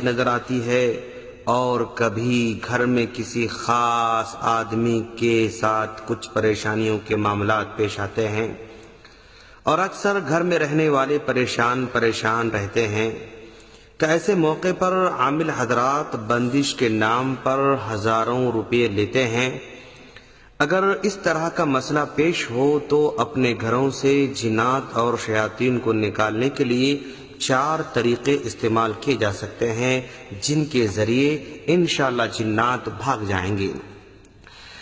نظر آتی ہے اور کبھی گھر میں کسی خاص آدمی کے ساتھ کچھ پریشانیوں کے معاملات پیش آتے ہیں اور اکثر گھر میں رہنے والے پریشان رہتے ہیں کہ ایسے موقع پر عامل حضرات بندش کے نام پر ہزاروں روپے لیتے ہیں۔ اگر اس طرح کا مسئلہ پیش ہو تو اپنے گھروں سے جنات اور شیاطین کو نکالنے کے لیے 4 طریقے استعمال کیے جا سکتے ہیں جن کے ذریعے انشاءاللہ جنات بھاگ جائیں گے۔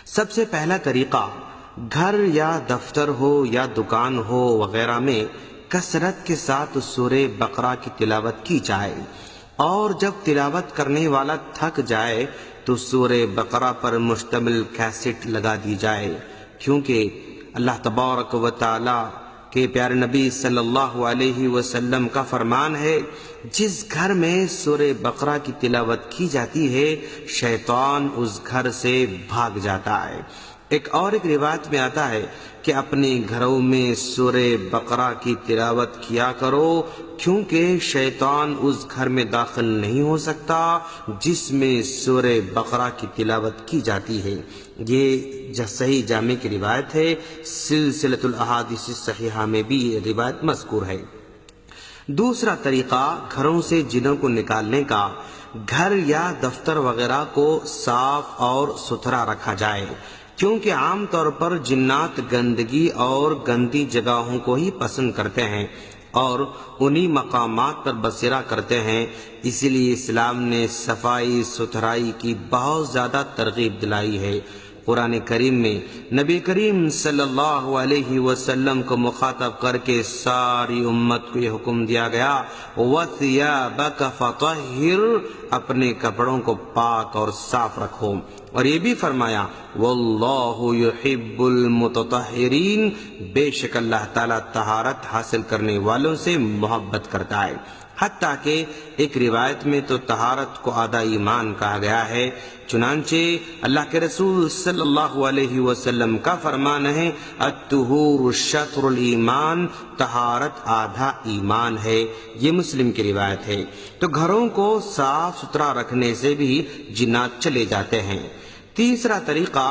سب سے پہلا طریقہ، گھر یا دفتر ہو یا دکان ہو وغیرہ میں کثرت کے ساتھ سورہ بقرہ کی تلاوت کی جائے، اور جب تلاوت کرنے والا تھک جائے تو سورہ بقرہ پر مشتمل کیسٹ لگا دی جائے، کیونکہ اللہ تبارک و تعالی کے پیارے نبی صلی اللہ علیہ وسلم کا فرمان ہے، جس گھر میں سورہ بقرہ کی تلاوت کی جاتی ہے شیطان اس گھر سے بھاگ جاتا ہے۔ ایک روایت میں آتا ہے کہ اپنے گھروں میں سورہ بقرہ کی تلاوت کیا کرو، کیونکہ شیطان اس گھر میں داخل نہیں ہو سکتا جس میں سورہ بقرہ کی تلاوت کی جاتی ہے۔ یہ صحیح جامع کی روایت ہے، سلسلۃ الاحادیث الصحیحہ میں بھی یہ روایت مذکور ہے۔ دوسرا طریقہ گھروں سے جنوں کو نکالنے کا، گھر یا دفتر وغیرہ کو صاف اور ستھرا رکھا جائے، کیونکہ عام طور پر جنات گندگی اور گندی جگہوں کو ہی پسند کرتے ہیں اور انہی مقامات پر بسیرا کرتے ہیں، اسی لیے اسلام نے صفائی ستھرائی کی بہت زیادہ ترغیب دلائی ہے۔ قرآن کریم میں نبی کریم صلی اللہ علیہ وسلم کو مخاطب کر کے ساری امت کو یہ حکم دیا گیا، وَثِيَابَكَ فَطَهِّرْ، اپنے کپڑوں کو پاک اور صاف رکھو، اور یہ بھی فرمایا وَاللَّهُ يُحِبُّ الْمُتَطَهِّرِينَ، بے شک اللہ تعالیٰ طہارت حاصل کرنے والوں سے محبت کرتا ہے۔ حتیٰ کہ ایک روایت میں تو طہارت کو آدھا ایمان کہا گیا ہے، چنانچہ اللہ کے رسول صلی اللہ علیہ وسلم کا فرمان ہے، الطہور شطر الایمان، طہارت آدھا ایمان ہے۔ یہ مسلم کی روایت ہے۔ تو گھروں کو صاف ستھرا رکھنے سے بھی جنات چلے جاتے ہیں۔ تیسرا طریقہ،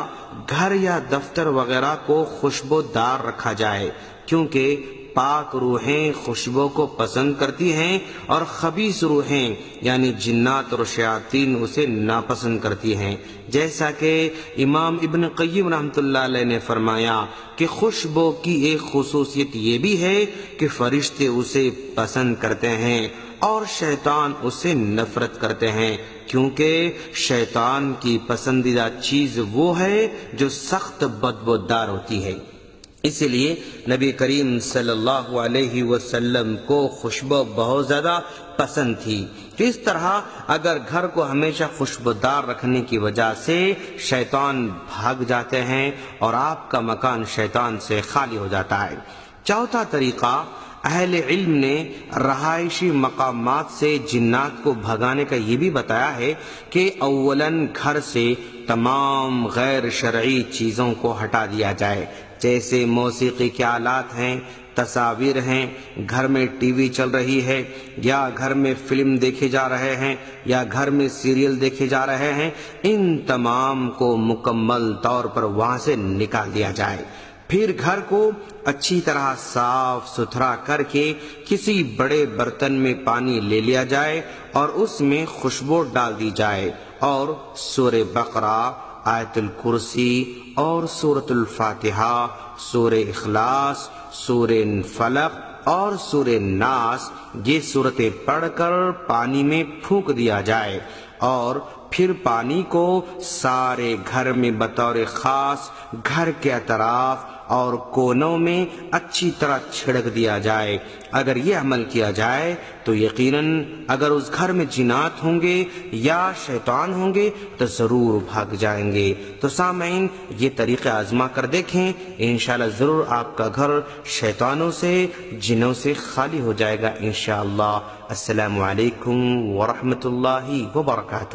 گھر یا دفتر وغیرہ کو خوشبودار رکھا جائے، کیونکہ پاک روحیں خوشبو کو پسند کرتی ہیں اور خبیث روحیں یعنی جنات اور شیاطین اسے ناپسند کرتی ہیں، جیسا کہ امام ابن قیم رحمۃ اللہ علیہ نے فرمایا کہ خوشبو کی ایک خصوصیت یہ بھی ہے کہ فرشتے اسے پسند کرتے ہیں اور شیطان اسے نفرت کرتے ہیں، کیونکہ شیطان کی پسندیدہ چیز وہ ہے جو سخت بدبودار ہوتی ہے۔ اسی لیے نبی کریم صلی اللہ علیہ وسلم کو خوشبو بہت زیادہ پسند تھی۔ اس طرح اگر گھر کو ہمیشہ خوشبودار رکھنے کی وجہ سے شیطان بھاگ جاتے ہیں اور آپ کا مکان شیطان سے خالی ہو جاتا ہے۔ چوتھا طریقہ، اہل علم نے رہائشی مقامات سے جنات کو بھگانے کا یہ بھی بتایا ہے کہ اولاً گھر سے تمام غیر شرعی چیزوں کو ہٹا دیا جائے، جیسے موسیقی کے آلات ہیں، تصاویر ہیں، گھر میں ٹی وی چل رہی ہے یا گھر میں فلم دیکھے جا رہے ہیں یا گھر میں سیریل دیکھے جا رہے ہیں، ان تمام کو مکمل طور پر وہاں سے نکال دیا جائے۔ پھر گھر کو اچھی طرح صاف ستھرا کر کے کسی بڑے برتن میں پانی لے لیا جائے اور اس میں خوشبو ڈال دی جائے، اور سورہ بقرہ، آیت الکرسی اور سورۃ الفاتحہ، سورہ اخلاص، سورہ فلق اور سورہ ناس، یہ سورتیں پڑھ کر پانی میں پھونک دیا جائے، اور پھر پانی کو سارے گھر میں بطور خاص گھر کے اطراف اور کونوں میں اچھی طرح چھڑک دیا جائے۔ اگر یہ عمل کیا جائے تو یقیناً اگر اس گھر میں جنات ہوں گے یا شیطان ہوں گے تو ضرور بھاگ جائیں گے۔ تو سامعین، یہ طریقہ آزما کر دیکھیں، انشاءاللہ ضرور آپ کا گھر شیطانوں سے، جنوں سے خالی ہو جائے گا انشاءاللہ۔ السلام علیکم ورحمۃ اللہ وبرکاتہ۔